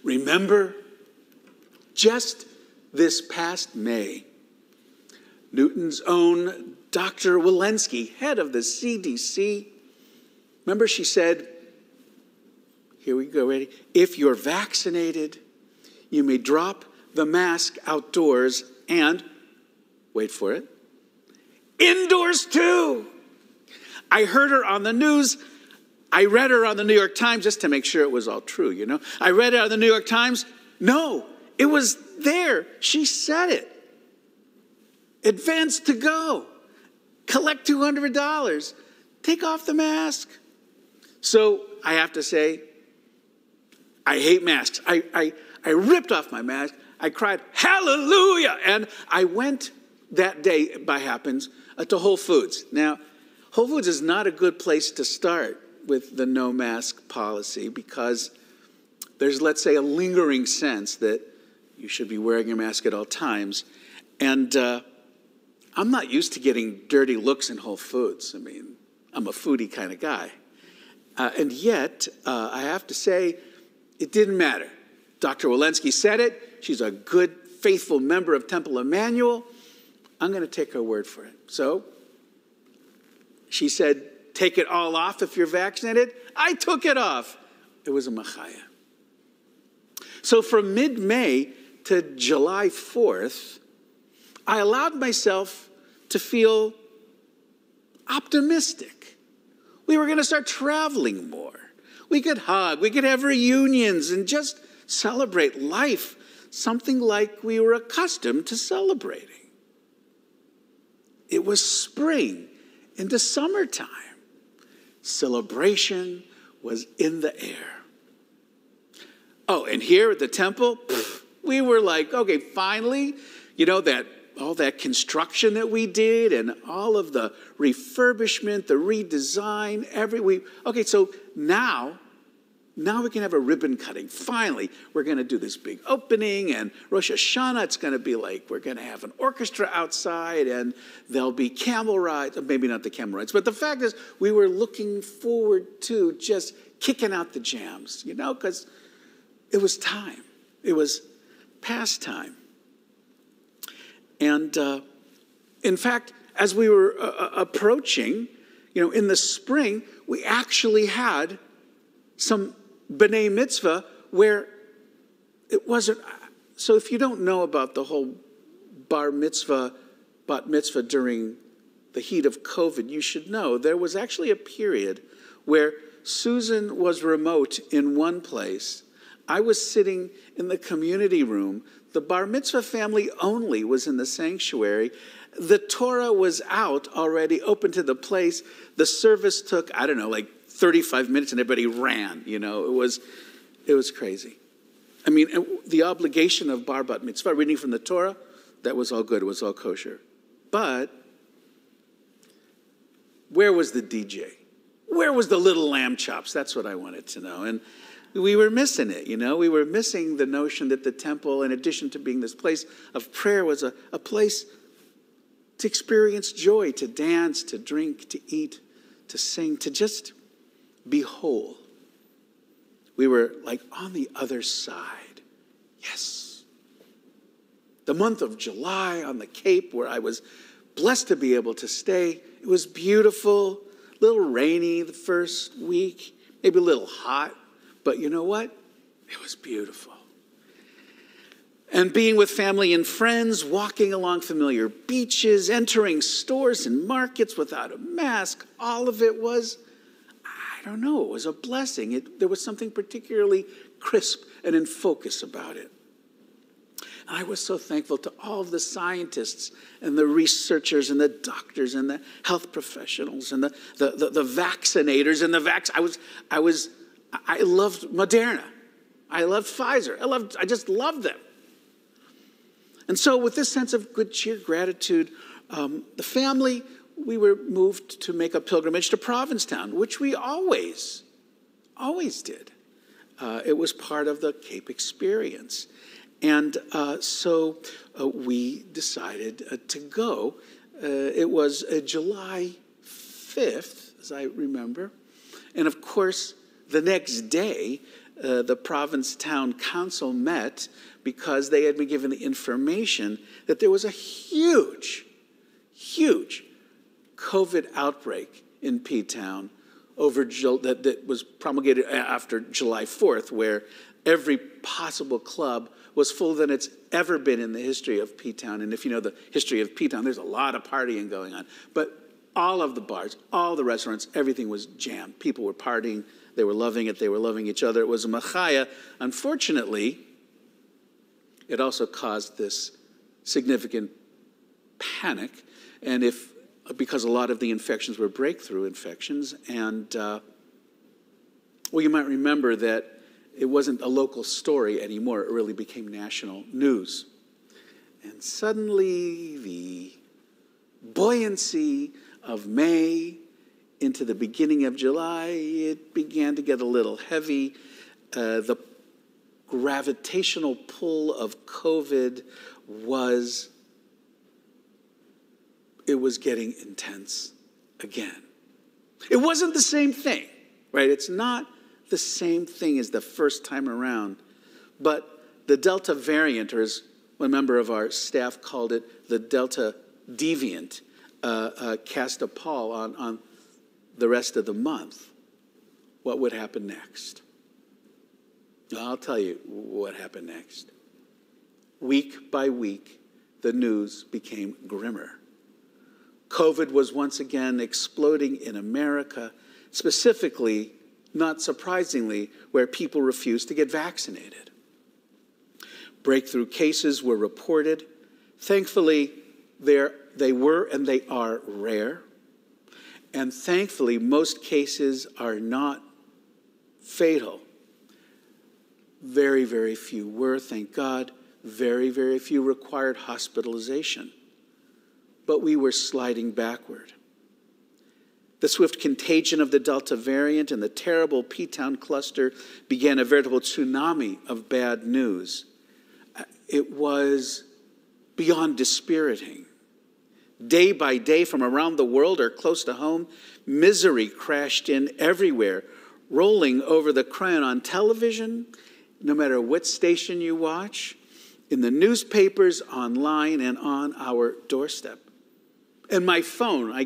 Remember, just this past May, Newton's own Dr. Walensky, head of the CDC, remember she said, here we go, ready? If you're vaccinated, you may drop the mask outdoors and, wait for it, indoors too. I heard her on the news. I read her on the New York Times just to make sure it was all true, you know. I read it on the New York Times. No, it was there. She said it. Advance to go. Collect $200. Take off the mask. So I have to say, I hate masks. I ripped off my mask. I cried, hallelujah. And I went that day, by happens, to Whole Foods. Now, Whole Foods is not a good place to start with the no mask policy because there's, let's say, a lingering sense that you should be wearing your mask at all times. And I'm not used to getting dirty looks in Whole Foods. I mean, I'm a foodie kind of guy. And yet, I have to say, it didn't matter. Dr. Walensky said it. She's a good, faithful member of Temple Emmanuel. I'm going to take her word for it. So she said, take it all off if you're vaccinated. I took it off. It was a machaya. So from mid-May to July 4th, I allowed myself to feel optimistic. We were going to start traveling more. We could hug, we could have reunions and just celebrate life, something like we were accustomed to celebrating. It was spring into summertime. Celebration was in the air. Oh, and here at the temple, we were like, okay, finally, you know, all that construction that we did and all of the refurbishment, the redesign, okay, so now we can have a ribbon cutting. Finally, we're going to do this big opening, and Rosh Hashanah, it's going to be like, we're going to have an orchestra outside, and there'll be camel rides. Maybe not the camel rides, but the fact is, we were looking forward to just kicking out the jams, you know, because it was time. It was past time. And in fact, as we were approaching, you know, in the spring, we actually had some B'nai Mitzvah where it wasn't. So if you don't know about the whole bat mitzvah during the heat of COVID, you should know there was actually a period where Susan was remote in one place. I was sitting in the community room. The bar mitzvah family only was in the sanctuary. The Torah was out already, open to the place. The service took, I don't know, like 35 minutes and everybody ran, you know. It was crazy. I mean, the obligation of bar bat mitzvah, reading from the Torah, that was all good. It was all kosher. But where was the DJ? Where was the little lamb chops? That's what I wanted to know. And we were missing it, you know. We were missing the notion that the temple, in addition to being this place of prayer, was a place to experience joy, to dance, to drink, to eat, to sing, to just be whole. We were like on the other side. Yes. The month of July on the Cape, where I was blessed to be able to stay, it was beautiful, a little rainy the first week, maybe a little hot. But you know what? It was beautiful. And being with family and friends, walking along familiar beaches, entering stores and markets without a mask, all of it was, I don't know, it was a blessing. There was something particularly crisp and in focus about it. And I was so thankful to all of the scientists and the researchers and the doctors and the health professionals and the vaccinators and I loved Moderna. I loved Pfizer. I just loved them. And so with this sense of good cheer, gratitude, the family, we were moved to make a pilgrimage to Provincetown, which we always did. It was part of the Cape experience. And so we decided to go. It was July 5th, as I remember. And of course, the next day, the Provincetown Council met because they had been given the information that there was a huge COVID outbreak in P-Town that was promulgated after July 4th, where every possible club was fuller than it's ever been in the history of P-Town. And if you know the history of P-Town, there's a lot of partying going on. But all of the bars, all the restaurants, everything was jammed. People were partying. They were loving it. They were loving each other. It was a machaya. Unfortunately, it also caused this significant panic. And because a lot of the infections were breakthrough infections. And, you might remember that it wasn't a local story anymore. It really became national news. And suddenly, the buoyancy of May into the beginning of July, it began to get a little heavy. The gravitational pull of COVID was getting intense again. It wasn't the same thing, right? It's not the same thing as the first time around. But the Delta variant, or as one member of our staff called it, the Delta deviant, cast a pall on the rest of the month. What would happen next? I'll tell you what happened next. Week by week, the news became grimmer. COVID was once again exploding in America, specifically, not surprisingly, where people refused to get vaccinated. Breakthrough cases were reported. Thankfully, they were and they are rare. And thankfully, most cases are not fatal. Very, very few were, thank God. Very, very few required hospitalization. But we were sliding backward. The swift contagion of the Delta variant and the terrible P-Town cluster began a veritable tsunami of bad news. It was beyond dispiriting. Day by day, from around the world or close to home, misery crashed in everywhere, rolling over the crying on television, no matter what station you watch, in the newspapers, online, and on our doorstep. And my phone, I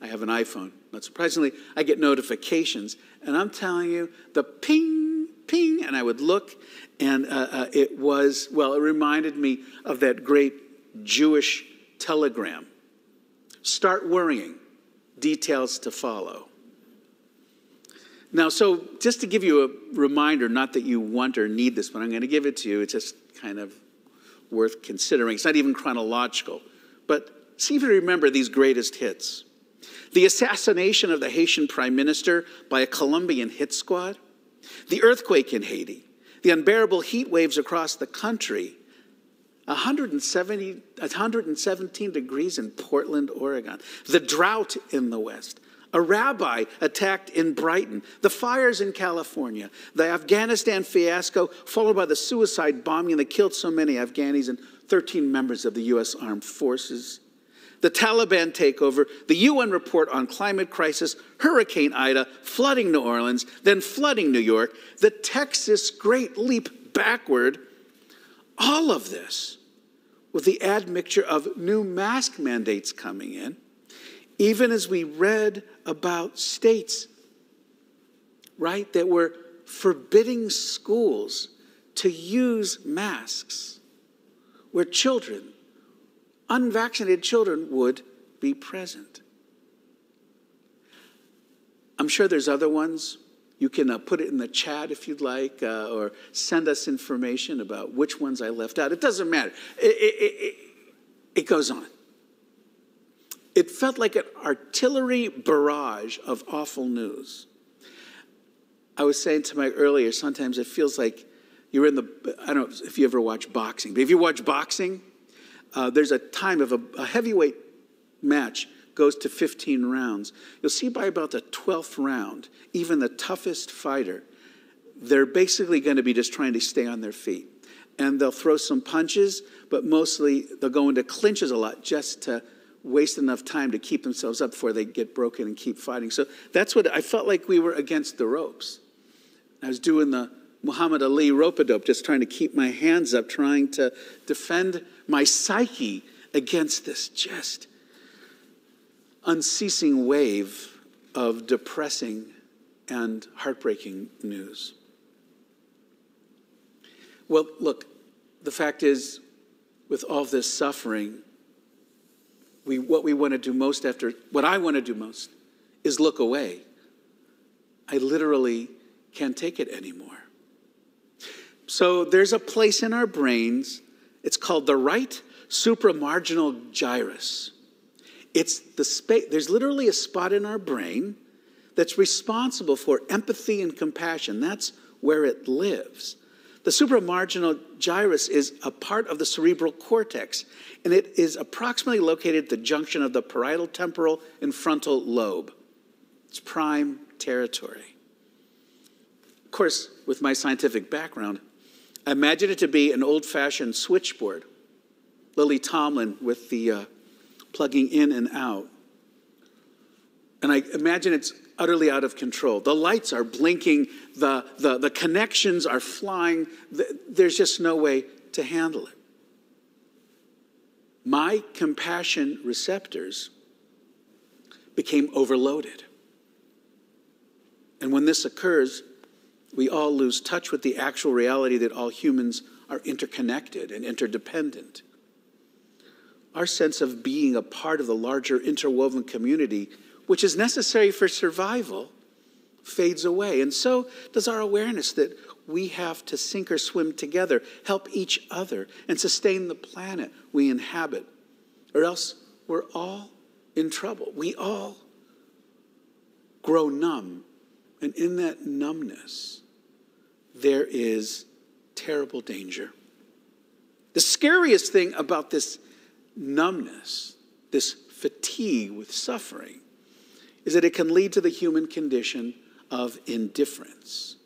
have an iPhone, not surprisingly, I get notifications. And I'm telling you, the ping, ping, and I would look, and it reminded me of that great Jewish telegram. Start worrying, details to follow. Now, so just to give you a reminder, not that you want or need this, but I'm going to give it to you. It's just kind of worth considering. It's not even chronological, but see if you remember these greatest hits. The assassination of the Haitian prime minister by a Colombian hit squad, the earthquake in Haiti, the unbearable heat waves across the country, 117 degrees in Portland, Oregon, the drought in the West, a rabbi attacked in Brighton, the fires in California, the Afghanistan fiasco, followed by the suicide bombing that killed so many Afghanis and 13 members of the U.S. Armed Forces, the Taliban takeover, the UN report on climate crisis, Hurricane Ida, flooding New Orleans, then flooding New York, the Texas Great Leap backward, all of this with the admixture of new mask mandates coming in, even as we read about states, right, that were forbidding schools to use masks, where children, unvaccinated children, would be present. I'm sure there's other ones. You can put it in the chat if you'd like, or send us information about which ones I left out. It doesn't matter. It goes on. It felt like an artillery barrage of awful news. I was saying to Mike earlier, sometimes it feels like you're in I don't know if you ever watch boxing, but if you watch boxing, there's a time of a heavyweight match goes to 15 rounds. You'll see by about the 12th round, even the toughest fighter, they're basically going to be just trying to stay on their feet. And they'll throw some punches, but mostly they'll go into clinches a lot just to waste enough time to keep themselves up before they get broken and keep fighting. So that's what I felt like we were against the ropes. I was doing the Muhammad Ali rope-a-dope, just trying to keep my hands up, trying to defend my psyche against this just unceasing wave of depressing and heartbreaking news. Well, look, the fact is, with all this suffering, what I want to do most is look away. I literally can't take it anymore. So there's a place in our brains, it's called the right supramarginal gyrus. It's the space, there's literally a spot in our brain that's responsible for empathy and compassion. That's where it lives. The supramarginal gyrus is a part of the cerebral cortex, and it is approximately located at the junction of the parietal, temporal, and frontal lobe. It's prime territory. Of course, with my scientific background, I imagine it to be an old-fashioned switchboard. Lily Tomlin with the plugging in and out. And I imagine it's utterly out of control. The lights are blinking, the connections are flying. There's just no way to handle it. My compassion receptors became overloaded. And when this occurs, we all lose touch with the actual reality that all humans are interconnected and interdependent. Our sense of being a part of the larger interwoven community, which is necessary for survival, fades away. And so does our awareness that we have to sink or swim together, help each other, and sustain the planet we inhabit. Or else we're all in trouble. We all grow numb. And in that numbness, there is terrible danger. The scariest thing about this numbness, this fatigue with suffering, is that it can lead to the human condition of indifference.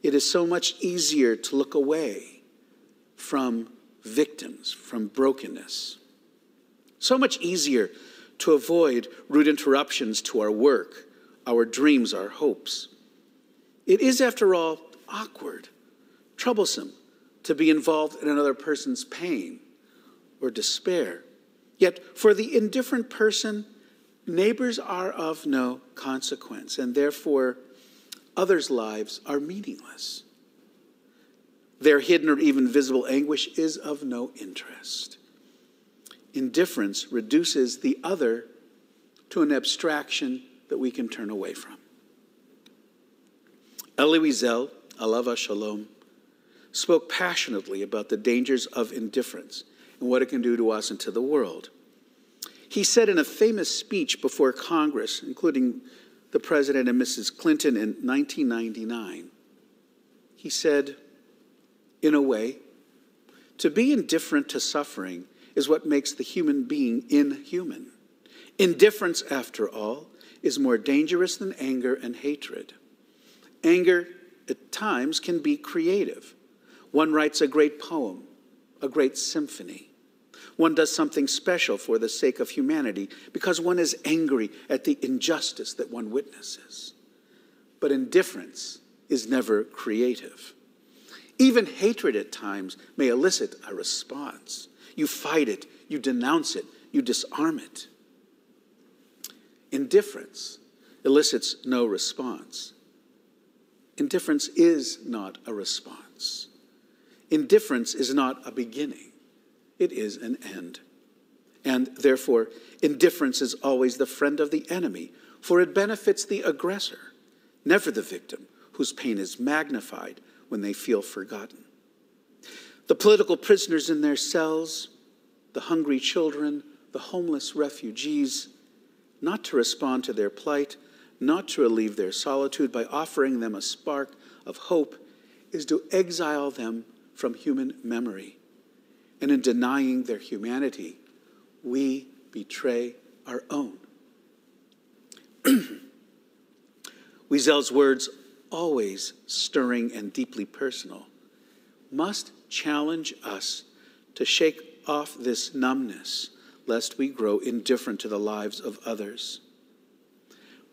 It is so much easier to look away from victims, from brokenness. So much easier to avoid rude interruptions to our work, our dreams, our hopes. It is, after all, awkward, troublesome to be involved in another person's pain or despair. Yet for the indifferent person, neighbors are of no consequence, and therefore others' lives are meaningless. Their hidden or even visible anguish is of no interest. Indifference reduces the other to an abstraction that we can turn away from. Elie Wiesel, Alava Shalom, spoke passionately about the dangers of indifference and what it can do to us and to the world. He said in a famous speech before Congress, including the President and Mrs. Clinton in 1999, he said, in a way, to be indifferent to suffering is what makes the human being inhuman. Indifference, after all, is more dangerous than anger and hatred. Anger, at times, can be creative. One writes a great poem, a great symphony. One does something special for the sake of humanity because one is angry at the injustice that one witnesses. But indifference is never creative. Even hatred at times may elicit a response. You fight it, you denounce it, you disarm it. Indifference elicits no response. Indifference is not a response. Indifference is not a beginning. It is an end. And therefore, indifference is always the friend of the enemy, for it benefits the aggressor, never the victim, whose pain is magnified when they feel forgotten. The political prisoners in their cells, the hungry children, the homeless refugees, not to respond to their plight, not to relieve their solitude by offering them a spark of hope, is to exile them from human memory. And in denying their humanity, we betray our own. Wiesel's words, always stirring and deeply personal, must challenge us to shake off this numbness, lest we grow indifferent to the lives of others.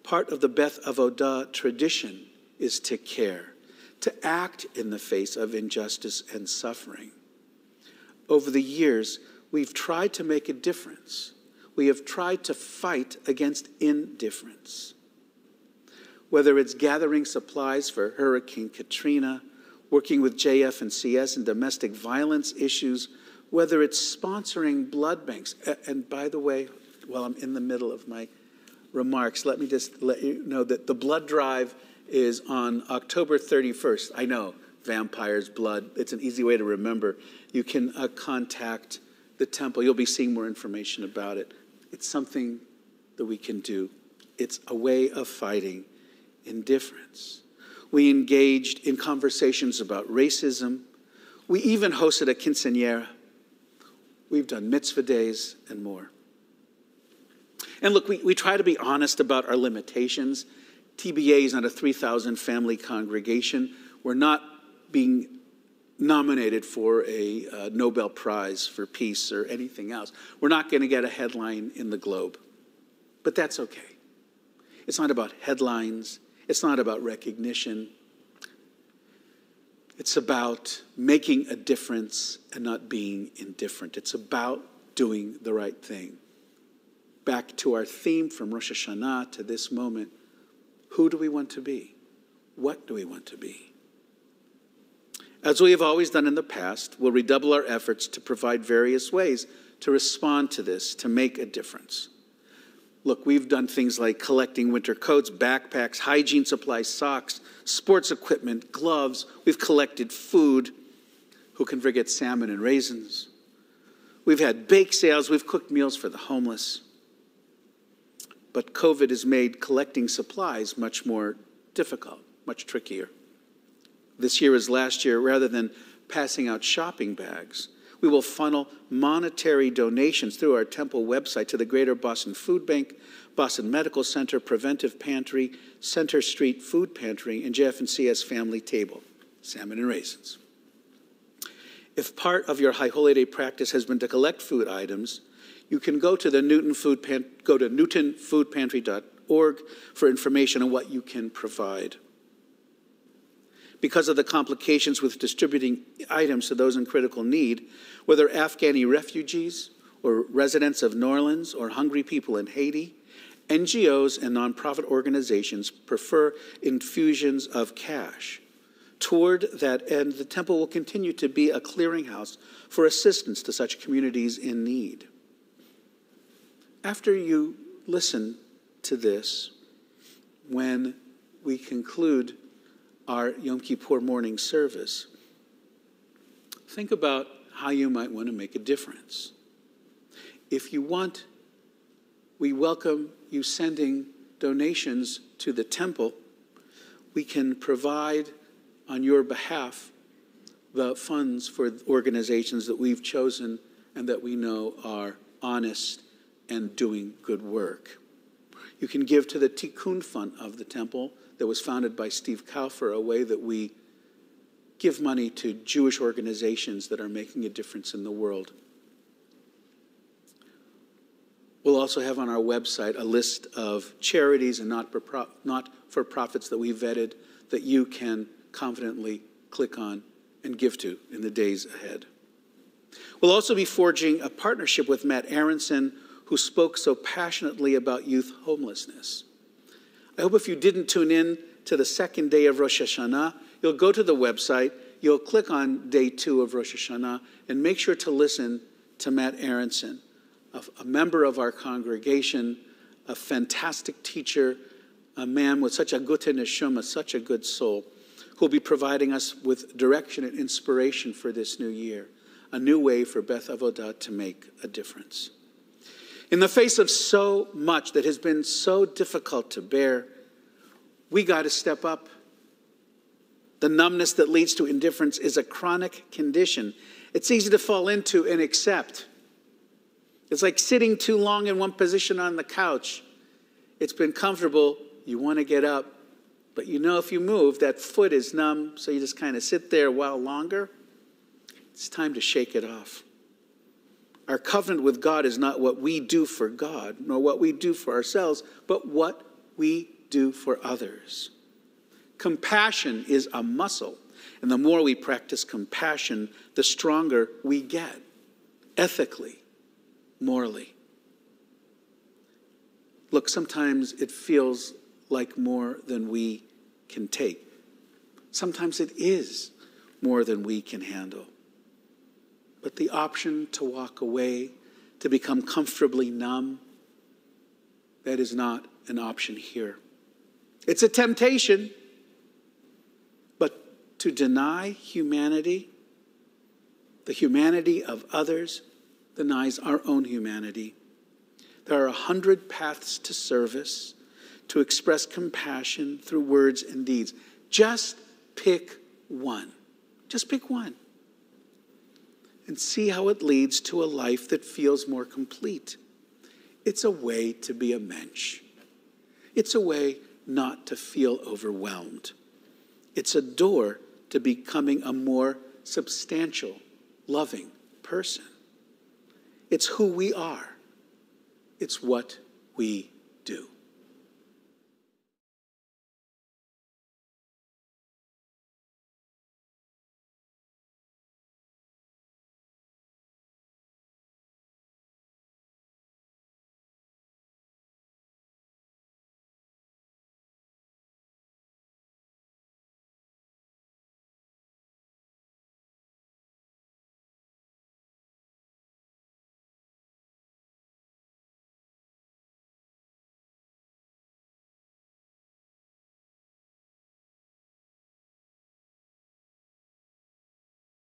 Part of the Beth Avodah tradition is to care, to act in the face of injustice and suffering. Over the years, we've tried to make a difference. We have tried to fight against indifference. Whether it's gathering supplies for Hurricane Katrina, working with JF&CS and domestic violence issues, whether it's sponsoring blood banks. And by the way, while I'm in the middle of my remarks, let me just let you know that the blood drive is on October 31st. I know, vampires, blood, it's an easy way to remember. You can contact the temple. You'll be seeing more information about it. It's something that we can do. It's a way of fighting indifference. We engaged in conversations about racism. We even hosted a quinceañera. We've done mitzvah days and more. And look, we try to be honest about our limitations. TBA is not a 3,000 family congregation. We're not being nominated for a Nobel Prize for peace or anything else. We're not going to get a headline in the Globe. But that's okay. It's not about headlines. It's not about recognition. It's about making a difference and not being indifferent. It's about doing the right thing. Back to our theme from Rosh Hashanah to this moment, who do we want to be? What do we want to be? As we have always done in the past, we'll redouble our efforts to provide various ways to respond to this, to make a difference. Look, we've done things like collecting winter coats, backpacks, hygiene supplies, socks, sports equipment, gloves. We've collected food. Who can forget salmon and raisins? We've had bake sales. We've cooked meals for the homeless. But COVID has made collecting supplies much more difficult, much trickier. This year as last year, rather than passing out shopping bags, we will funnel monetary donations through our temple website to the Greater Boston Food Bank, Boston Medical Center, Preventive Pantry, Center Street Food Pantry, and JF&CS Family Table, salmon and raisins. If part of your High Holy Day practice has been to collect food items, you can go to newtonfoodpantry.org for information on what you can provide. Because of the complications with distributing items to those in critical need, whether Afghani refugees or residents of New Orleans or hungry people in Haiti, NGOs and nonprofit organizations prefer infusions of cash. Toward that end, the temple will continue to be a clearinghouse for assistance to such communities in need. After you listen to this, when we conclude our Yom Kippur morning service, think about how you might want to make a difference. If you want, we welcome you sending donations to the temple. We can provide on your behalf the funds for organizations that we've chosen and that we know are honest and doing good work. You can give to the tikkun fund of the temple that was founded by Steve Kaufer, a way that we give money to Jewish organizations that are making a difference in the world. We'll also have on our website a list of charities and not-for-profits that we vetted that you can confidently click on and give to in the days ahead. We'll also be forging a partnership with Matt Aronson, who spoke so passionately about youth homelessness. I hope if you didn't tune in to the second day of Rosh Hashanah, you'll go to the website, you'll click on day 2 of Rosh Hashanah, and make sure to listen to Matt Aronson, a member of our congregation, a fantastic teacher, a man with such a gute neshama, such a good soul, who'll be providing us with direction and inspiration for this new year, a new way for Beth Avodah to make a difference. In the face of so much that has been so difficult to bear, we got to step up. The numbness that leads to indifference is a chronic condition. It's easy to fall into and accept. It's like sitting too long in one position on the couch. It's been comfortable. You want to get up. But you know if you move, that foot is numb, so you just kind of sit there a while longer. It's time to shake it off. Our covenant with God is not what we do for God, nor what we do for ourselves, but what we do for others. Compassion is a muscle. And the more we practice compassion, the stronger we get, ethically, morally. Look, sometimes it feels like more than we can take. Sometimes it is more than we can handle. But the option to walk away, to become comfortably numb, that is not an option here. It's a temptation, but to deny humanity, the humanity of others, denies our own humanity. There are 100 paths to service, to express compassion through words and deeds. Just pick one. Just pick one. And see how it leads to a life that feels more complete. It's a way to be a mensch. It's a way not to feel overwhelmed. It's a door to becoming a more substantial, loving person. It's who we are. It's what we do.